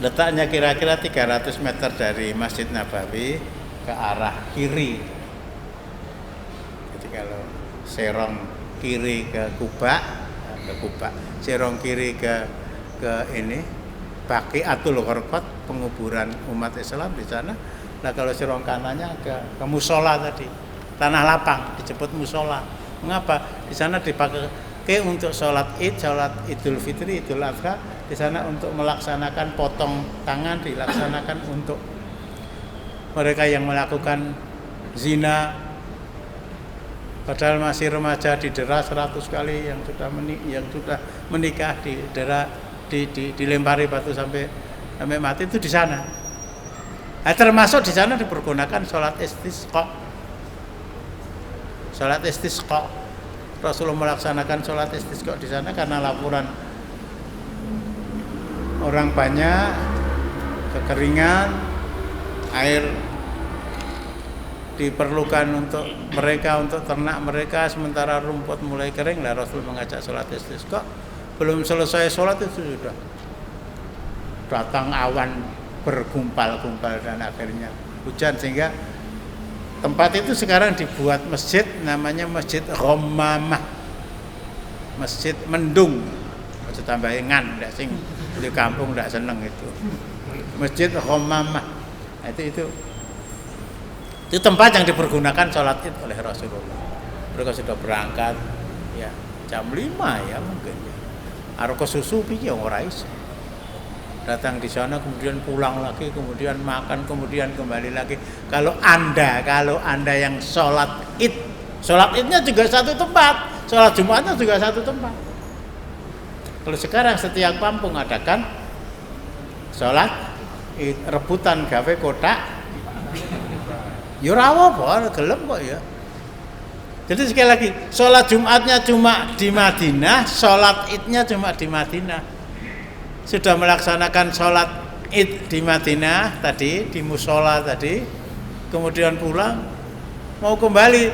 letaknya kira-kira 300 meter dari Masjid Nabawi ke arah kiri. Jadi kalau serong kiri ke Kuba, serong kiri ke ini Baqiatul Gharqad, penguburan umat Islam di sana. Nah kalau serong kanannya ke musola tadi, tanah lapang disebut musola. Mengapa? Di sana dipakai untuk sholat id, sholat Idul Fitri, Idul Adha. Di sana untuk melaksanakan potong tangan, dilaksanakan untuk mereka yang melakukan zina padahal masih remaja didera 100 kali, yang sudah menikah didera, dilempari batu sampai mati, itu di sana. Nah, termasuk di sana dipergunakan sholat istisqa. Sholat istisqa, Rasulullah melaksanakan sholat istisqa di sana karena laporan orang banyak, kekeringan, air diperlukan untuk mereka, untuk ternak mereka, sementara rumput mulai kering. Lah Rasul mengajak sholat istisqa. Belum selesai sholat itu sudah datang awan bergumpal-gumpal dan akhirnya hujan, sehingga tempat itu sekarang dibuat masjid, namanya Masjid Ghammamah, Masjid Mendung. Masjid tambahin ngan, sing Di kampung tidak seneng itu. Masjid Ghammamah itu tempat yang dipergunakan sholat id oleh Rasulullah. Mereka sudah berangkat ya jam 5 ya mungkin ya. Arep kesusu piye ora iso. Datang di sana kemudian pulang lagi, kemudian makan, kemudian kembali lagi. Kalau anda yang sholat idnya juga satu tempat, sholat Jumatnya juga satu tempat. Kalau sekarang setiap kampung adakan sholat id, rebutan gawe kotak, ya ora apa, gelem kok ya. Jadi sekali lagi, sholat Jumatnya cuma di Madinah, sholat idnya cuma di Madinah. Sudah melaksanakan sholat id di Madinah tadi, di musola tadi, kemudian pulang, mau kembali,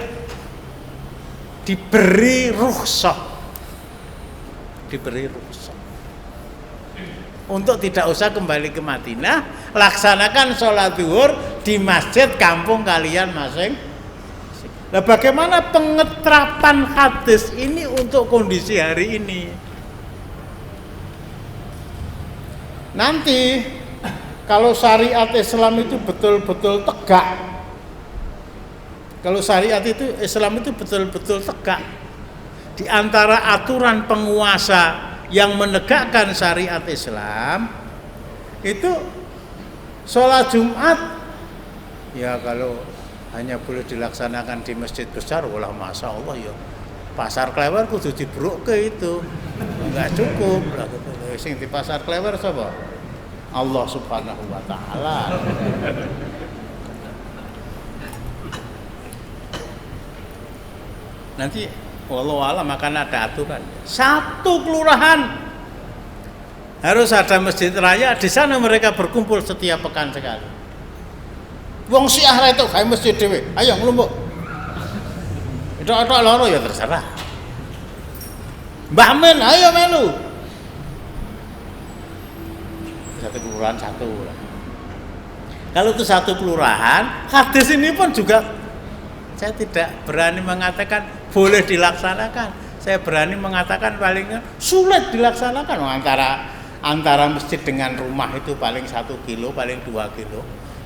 diberi rukhsah untuk tidak usah kembali ke Madinah, laksanakan sholat zuhur di masjid kampung kalian masing. Nah, bagaimana pengeterapan hadis ini untuk kondisi hari ini? Nanti kalau syariat Islam itu betul-betul tegak, kalau syariat itu Islam itu betul-betul tegak, di antara aturan penguasa yang menegakkan syariat Islam itu sholat Jumat ya kalau hanya boleh dilaksanakan di masjid besar, walah masya Allah ya pasar Klewer kudu dibrukke itu enggak cukup lah gitu. Sing di pasar Klewer sapa? Allah Subhanahu wa taala. Nanti wallahu alam akan ada aturan. Satu kelurahan harus ada masjid raya, di sana mereka berkumpul setiap pekan sekali. Wong Syiah ra itu gawe masjid dhewe. Ayo nglumpuk. Itu loro ya terserah. Mbah Men, ayo melu. Satu kelurahan satu. Kalau itu satu kelurahan, hadis ini pun juga saya tidak berani mengatakan boleh dilaksanakan. Saya berani mengatakan paling sulit dilaksanakan. Antara masjid dengan rumah itu paling 1 kilo, paling 2 kilo.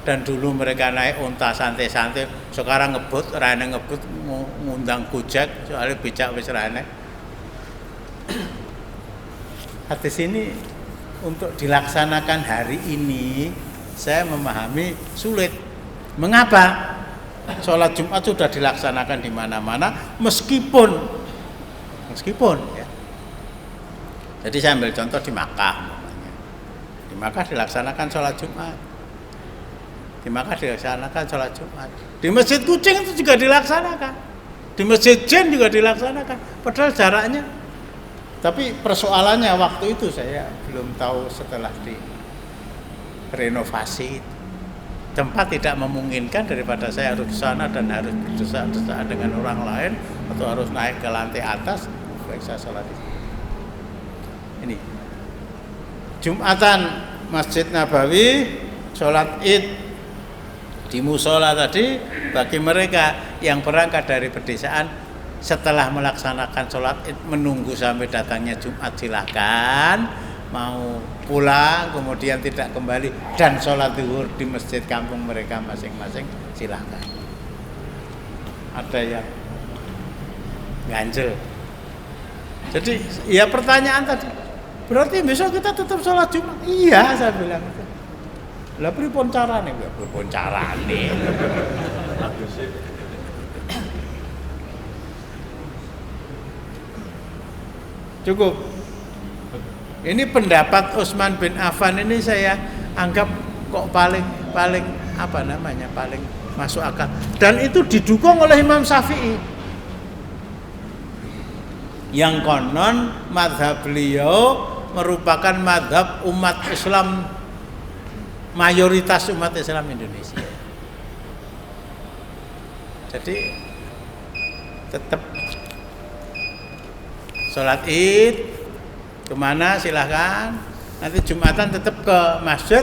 Dan dulu mereka naik unta santai-santai, sekarang ngebut, rane ngebut, ngundang Gojek, soalnya becak wis rane. Hadis ini untuk dilaksanakan hari ini saya memahami sulit. Mengapa? Sholat Jumat sudah dilaksanakan di mana-mana meskipun ya. Jadi saya ambil contoh di Makkah. Di Makkah dilaksanakan sholat Jumat. Di Makkah dilaksanakan sholat Jumat. Di Masjid Kucing itu juga dilaksanakan. Di Masjid Jen juga dilaksanakan. Padahal jaraknya. Tapi persoalannya waktu itu saya belum tahu setelah direnovasi. Tempat tidak memungkinkan daripada saya harus ke sana dan harus berdesak-desak dengan orang lain atau harus naik ke lantai atas. Baik saya sholat di sini. Ini Jumatan Masjid Nabawi, sholat id di musola tadi bagi mereka yang berangkat dari pedesaan setelah melaksanakan sholat id menunggu sampai datangnya Jumat silahkan, mau pulang kemudian tidak kembali dan sholat zuhur di masjid kampung mereka masing-masing silahkan. Ada yang ganjel. Jadi ya pertanyaan tadi, berarti besok kita tetap sholat Jumat? Iya saya bilang itu. Lah pripun carane? Ya pripun carane. Cukup. Ini pendapat Utsman bin Affan ini saya anggap kok paling apa namanya paling masuk akal dan itu didukung oleh Imam Syafi'i yang konon mazhab beliau merupakan mazhab umat Islam mayoritas umat Islam Indonesia. Jadi tetap sholat id kemana silahkan, nanti Jumatan tetap ke masjid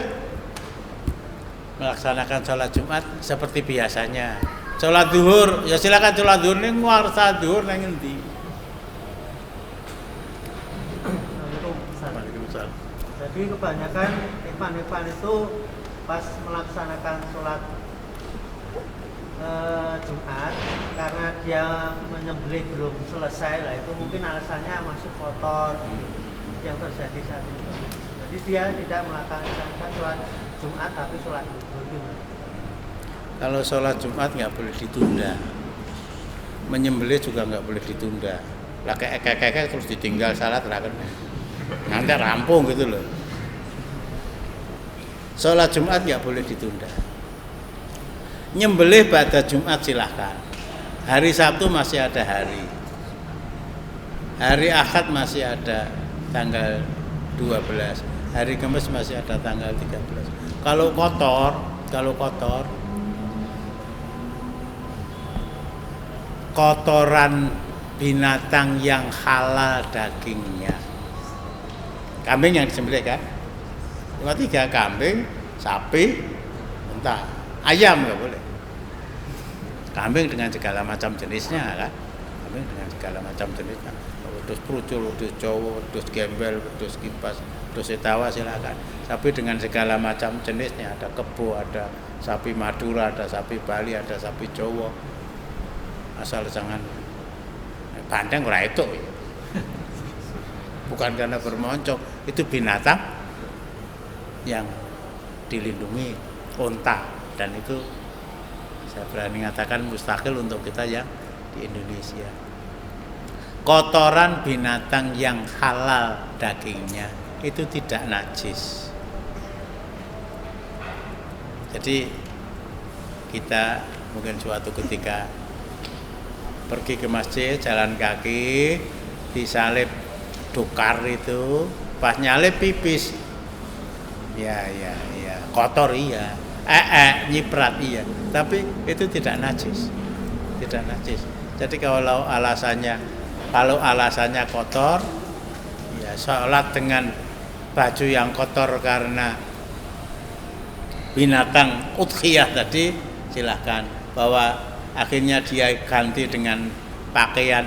melaksanakan sholat Jumat seperti biasanya. Sholat zuhur ya silakan sholat zuhur ning warsa zuhur nang endi. Jadi kebanyakan ikhwan-ikhwan itu pas melaksanakan sholat Jumat, karena dia menyembelih belum selesai lah, itu mungkin alasannya masih kotor yang terjadi saat itu. Jadi dia tidak melaksanakan sholat Jumat tapi sholat Jumat. Kalau sholat Jumat nggak boleh ditunda, menyembelih juga nggak boleh ditunda. Lah kayak terus ditinggal salat nanti rampung gitu loh. Sholat Jumat nggak boleh ditunda. Nyembelih pada Jumat silahkan. Hari Sabtu masih ada hari. Hari Ahad masih ada tanggal 12. Hari Kamis masih ada tanggal 13. Kalau kotor, kotoran binatang yang halal dagingnya. Kambing yang disembelih kan? Cuma 3 kambing, sapi, entah ayam nggak boleh. Kambing dengan segala macam jenisnya kan? Kambing dengan segala macam jenisnya. Wedhus prucul, wedhus Jawa, wedhus gembel, wedhus kipas, wedhus etawa silakan. Sapi dengan segala macam jenisnya, ada kebo, ada sapi Madura, ada sapi Bali, ada sapi Jawa. Asal jangan bandeng ora itu. Bukan karena bermoncong, itu binatang yang dilindungi unta, dan itu saya berani mengatakan mustahil untuk kita yang di Indonesia. Kotoran binatang yang halal dagingnya itu tidak najis. Jadi kita mungkin suatu ketika pergi ke masjid jalan kaki, disalib dokar itu, pas nyalip pipis, ya kotor iya, nyiprat iya, tapi itu tidak najis. Jadi kalau alasannya kotor, ya sholat dengan baju yang kotor karena binatang udhiyah tadi silahkan. Bahwa akhirnya dia ganti dengan pakaian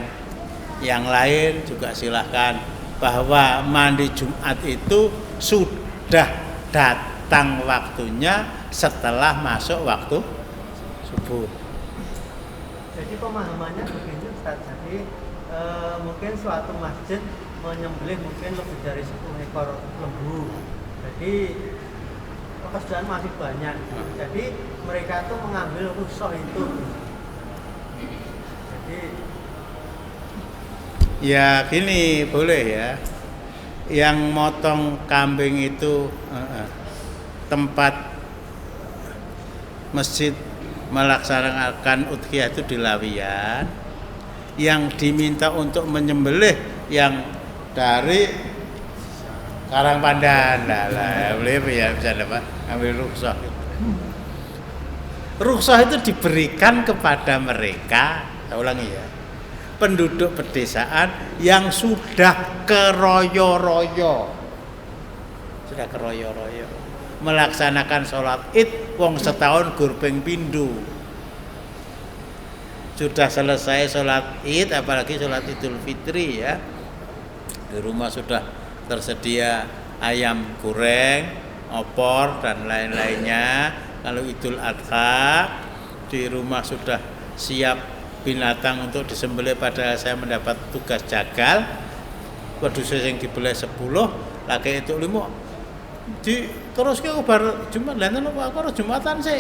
yang lain juga silahkan. Bahwa mandi Jumat itu sudah datang waktunya setelah masuk waktu subuh. Jadi pemahamannya begini Ustaz, jadi mungkin suatu masjid menyembelih mungkin lebih dari 10 ekor lembu. Jadi pekerjaan masih banyak. Jadi mereka tuh mengambil rukhsah itu. Jadi ya gini boleh ya. Yang motong kambing itu tempat masjid melaksanakan udhiyah itu di Lawiyan. Yang diminta untuk menyembelih yang dari Karangpandan, boleh ya bisa dapat ambil rukhsah. Rukhsah itu diberikan kepada mereka, saya ulangi ya, penduduk pedesaan yang sudah keroyo-royo, melaksanakan sholat Id, wong setahun gurbeng pindu. Sudah selesai sholat Id, apalagi sholat Idul Fitri ya, di rumah sudah tersedia ayam goreng, opor dan lain-lainnya. Kalau Idul Adha di rumah sudah siap binatang untuk disembelih, padahal saya mendapat tugas jagal. Wedhus sing dibeleh 10, laki itu 5. Terus ke bar Jumat, lha napa aku Jumatan sih.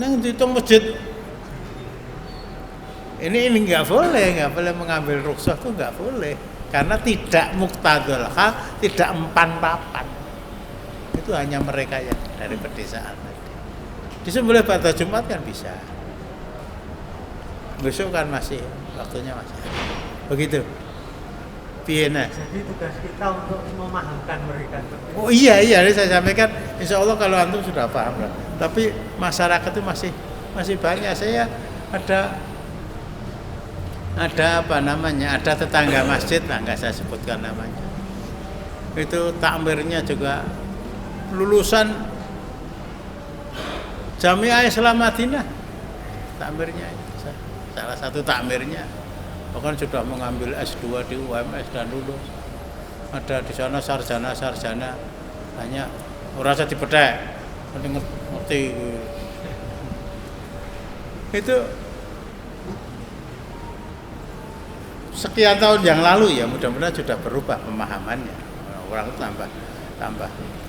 Nang diitung masjid. Ini nggak boleh mengambil rukhsah tuh nggak boleh. Karena tidak muktadul hal, tidak empan papan. Itu hanya mereka yang dari pedesaan tadi. Disembelih pada Jumat kan bisa. Besok kan masih, waktunya masih. Begitu. Piena. Jadi tugas kita untuk memahamkan mereka. Oh iya, ini saya sampaikan. Insya Allah kalau antum sudah paham lah. Tapi masyarakat itu masih banyak. Saya ada apa namanya, ada tetangga masjid lah, nggak saya sebutkan namanya, itu takmirnya juga lulusan Jamiah Islam Madinah, takmirnya salah satu takmirnya bahkan sudah mengambil S2 di UMS dan lulus. Ada di sana sarjana banyak ora usah dipethek ngerti itu sekian tahun yang lalu ya, mudah-mudahan sudah berubah pemahamannya. Orang itu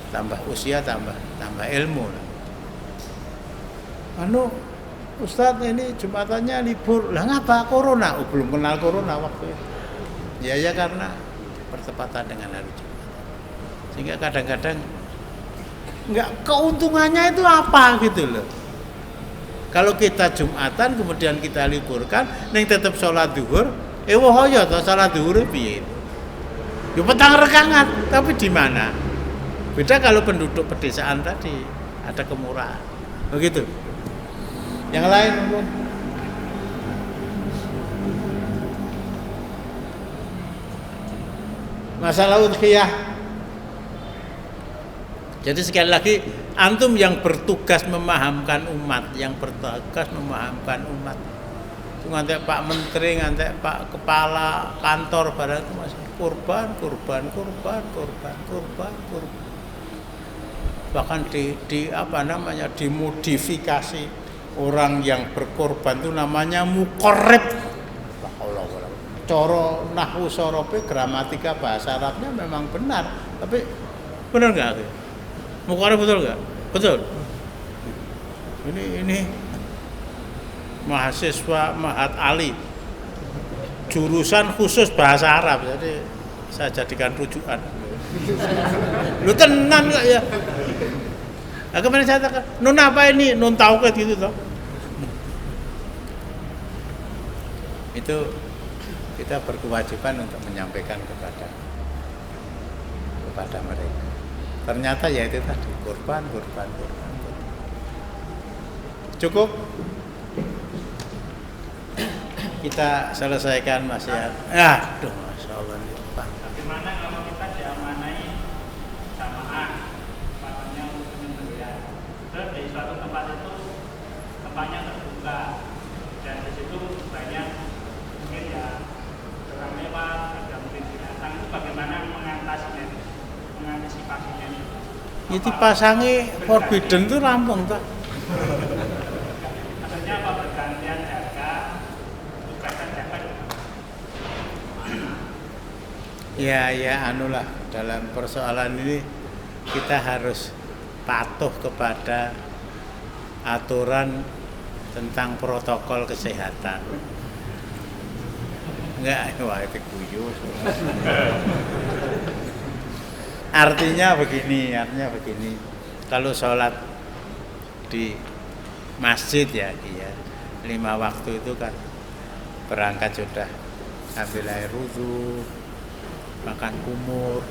tambah usia, tambah ilmu. Ustadz ini Jumatannya libur, lah ngapa corona? Belum kenal corona waktu itu. Ya karena bertepatan dengan hari Jumat. Sehingga kadang-kadang nggak, keuntungannya itu apa gitu loh. Kalau kita Jumatan kemudian kita liburkan, neng tetap sholat duhur, wohoyo atau sholat duhur piye? Ya petang rekangan, tapi di mana? Beda kalau penduduk pedesaan tadi ada kemurahan, begitu. Yang lain mungkin. Masalah udhiyah. Jadi sekali lagi, antum yang bertugas memahamkan umat, ngantek Pak Menteri, ngantek Pak Kepala Kantor barang itu masih kurban. Bahkan dimodifikasi orang yang berkorban itu namanya muqarrib. Coro nahwu sorope gramatika bahasa Arabnya memang benar, tapi benar nggak? Muqarrib betul nggak? Betul. Ini mahasiswa Mahat Ali, jurusan khusus bahasa Arab, jadi saya jadikan rujukan. Lu tenan nggak ya? Nah, kemarin saya katakan, nun apa ini? Nun tauhid gitu toh. Itu kita berkewajiban untuk menyampaikan kepada mereka. Ternyata ya itu tadi, kurban. Cukup? Kita selesaikan masih. Aduh, Masya Allah nih Pak. Bagaimana kalau kita diamanai jamaah, tempatnya untuk menyembelih, terus di suatu tempat itu tempatnya terbuka dan di situ banyak mungkin ya orang lewat, ada mungkin binatang, itu bagaimana mengantisipasinya? Itu pasangi forbidden itu rampung tak? Maksudnya apa, bergantian jaga, tugaskan jaga? Ya anulah, dalam persoalan ini kita harus patuh kepada aturan tentang protokol kesehatan. Enggak, wah itu guyu. Artinya begini. Kalau sholat di masjid ya 5 waktu itu kan berangkat sudah ambil air wudu, makan kumur,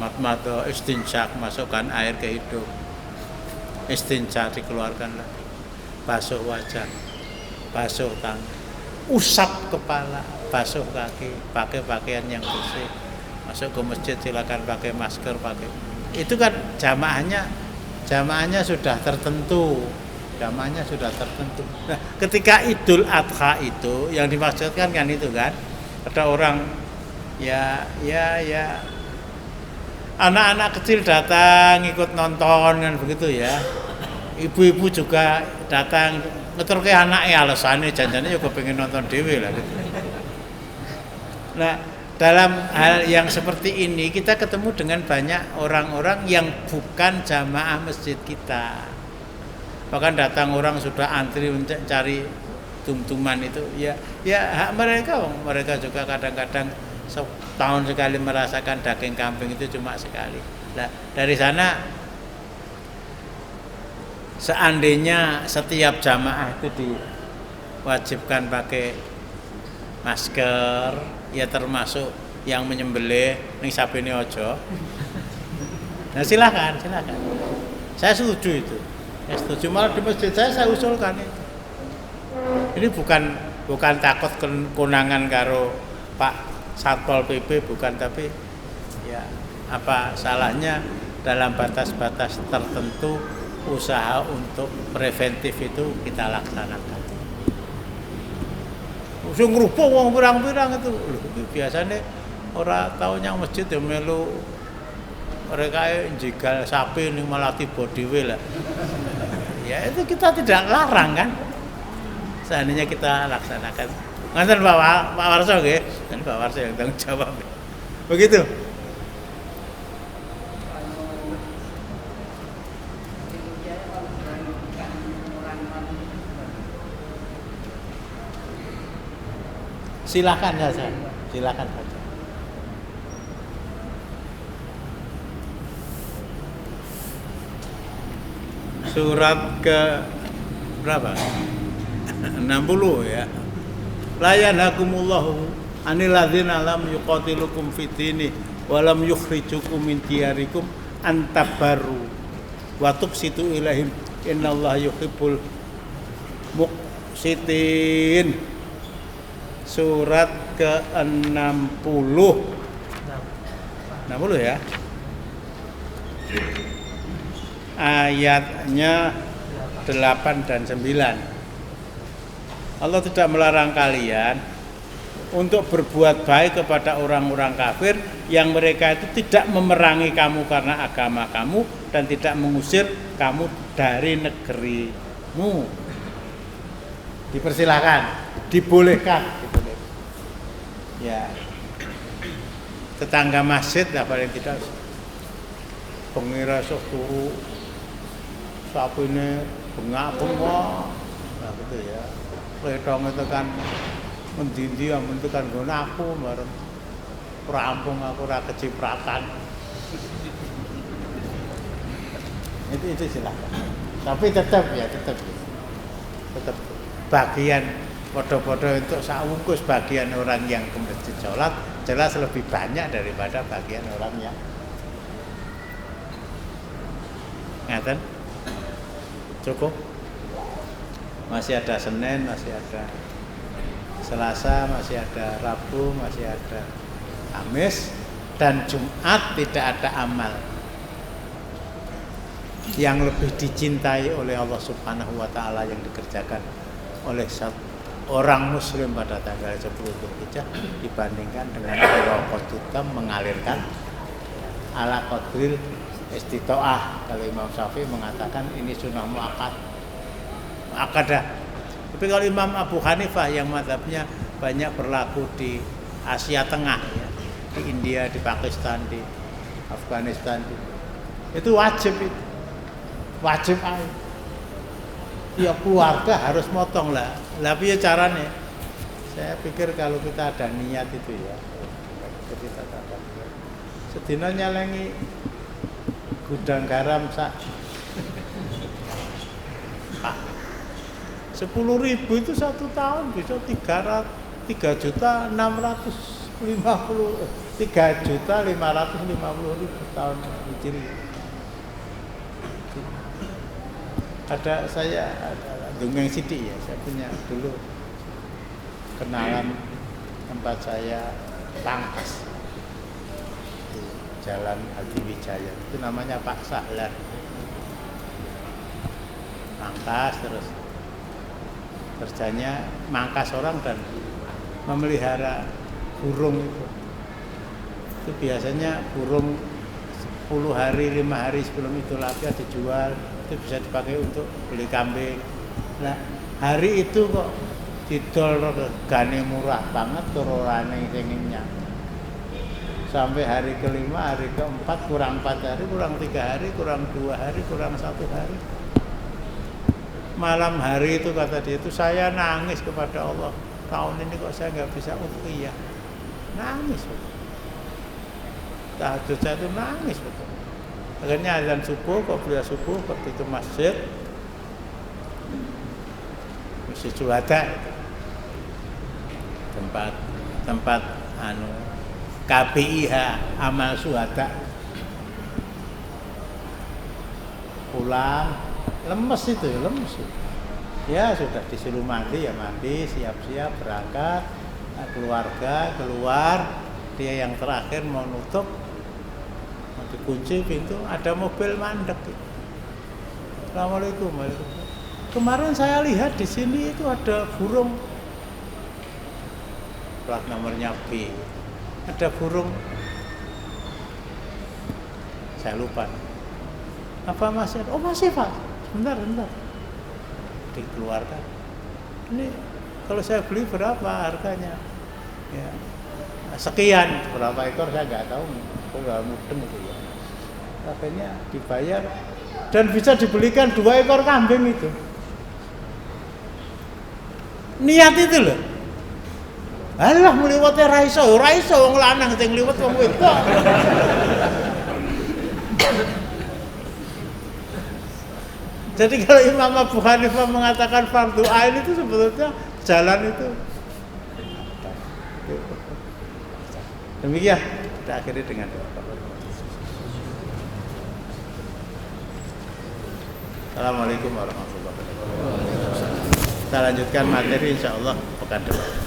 matmado, istinsak, masukkan air ke hidung, istinsak dikeluarkanlah, basuh wajah, basuh tangan, usap kepala, basuh kaki, pakai pakaian yang bersih, masuk ke masjid silakan pakai masker, itu kan jamaahnya sudah tertentu. Nah, ketika Idul Adha itu yang dimaksudkan kan itu kan, ada orang ya anak-anak kecil datang ikut nonton kan begitu ya, ibu-ibu juga datang ngeterke anaknya, alasannya janjane juga pengen nonton dhewe lah gitu. Nah, dalam hal yang seperti ini kita ketemu dengan banyak orang-orang yang bukan jamaah masjid kita. Bahkan datang orang sudah antri mencari tumtuman itu, ya hak mereka juga kadang-kadang setahun sekali merasakan daging kambing itu cuma sekali. Nah, dari sana seandainya setiap jamaah itu diwajibkan pakai masker, ya termasuk yang menyembelih ning sabene aja. Nah, silakan. Saya setuju itu. Setuju, malah di masjid saya usulkan itu. Ini bukan takut konangan karo Pak Satpol PP, bukan, tapi ya apa salahnya dalam batas-batas tertentu usaha untuk preventif itu kita laksanakan. Sing ngrupuk wong pirang-pirang itu biasanya Ora taunya masjid ya melu mereka jegal sapi ning malah tiba dhewe lah. Ya itu kita tidak larang kan. Seandainya kita laksanakan. Ngaten Pak Warso nggih. Dan Pak Warso yang tanggung jawab. Begitu. Silakan saja. Silakan saja. Surat ke berapa? 60 ya. La yanhakumullahu anil ladzina lam yuqatilukum fid dini wa lam yukhrijukum min diyarikum an tabarru wa tuqsitu ilaihim innallaha yuhibbul muqsitin. Surat ke-60. 60 ya. Ayatnya 8 dan 9. Allah tidak melarang kalian untuk berbuat baik kepada orang-orang kafir yang mereka itu tidak memerangi kamu karena agama kamu dan tidak mengusir kamu dari negerimu. Dipersilakan, dibolehkan. Ya, tetangga masjid lah paling tidak pengira sok turu sapine bengak-bengok. Nah gitu ya. Letong itu kan mendindi amun itu kan nggon aku bareng rampung aku ora kecipratan. Itu silakan. Tapi tetap bagian podo-podo untuk saungkus bagian orang yang ke masjid sholat jelas lebih banyak daripada bagian orang yang ngaten. Cukup. Masih ada Senin, masih ada Selasa, masih ada Rabu, masih ada Kamis, dan Jumat tidak ada amal yang lebih dicintai oleh Allah Subhanahu wa taala yang dikerjakan oleh orang muslim pada tanggal 10 Dzulhijjah dibandingkan dengan kalau qatutam mengalirkan ala qadril istitoah. Kalau Imam Syafi'i mengatakan ini sunnah muakkadah. Tapi kalau Imam Abu Hanifah yang mazhabnya banyak berlaku di Asia Tengah ya, di India, di Pakistan, di Afghanistan itu wajib itu. Wajib aja. Ya keluarga harus motong lah. Lah piye carane? Saya pikir kalau kita ada niat itu ya. Kita katakan. Sedina nyalengi gudang garam sak 10.000 itu 1 tahun bisa 3.550.000 tahun hijri. Ada saya dongeng sidik ya, saya punya dulu kenalan tempat saya pangkas di Jalan Adiwijaya, itu namanya Pak Sahlan. Pangkas terus kerjanya mangkas orang dan memelihara burung itu. Itu biasanya burung 10 hari, 5 hari sebelum Idul Adha dijual, itu bisa dipakai untuk beli kambing. Nah, hari itu kok didol regane murah banget turunane sing nyang. Sampai hari kelima, hari keempat kurang 4 hari, kurang 3 hari, kurang 2 hari, kurang 1 hari. Malam hari itu kata dia itu saya nangis kepada Allah, tahun ini kok saya nggak bisa udhiyah. Nangis betul. Tahajud saya itu nangis betul. Akhirnya azan subuh, qobliyah subuh pergi ke masjid Syuhada itu. tempat KBIH amal syuhada. Pulang lemes itu. Ya sudah disuruh mandi ya mandi, siap-siap berangkat. Nah, keluarga keluar, dia yang terakhir mau nutup, mau dikunci pintu, ada mobil mandek. Assalamualaikum. Kemarin saya lihat di sini itu ada burung, plat nomornya B. ada burung, saya lupa. Apa masih? Oh masih Pak. Bentar. Dikeluarkan. Ini kalau saya beli berapa harganya? Ya, sekian. Berapa ekor saya nggak tahu. Kok nggak mudeng itu ya. Akhirnya dibayar dan bisa dibelikan 2 ekor kambing itu. Niat itu loh. Alah mliwate ra iso wong lanang sing liwat wong wedok. Jadi kalau Imam Abu Hanifah mengatakan fardu ain itu sebetulnya jalan itu. Demikian kita akhiri dengan doa. Assalamualaikum warahmatullahi wabarakatuh. Kita lanjutkan materi insyaallah pekan depan.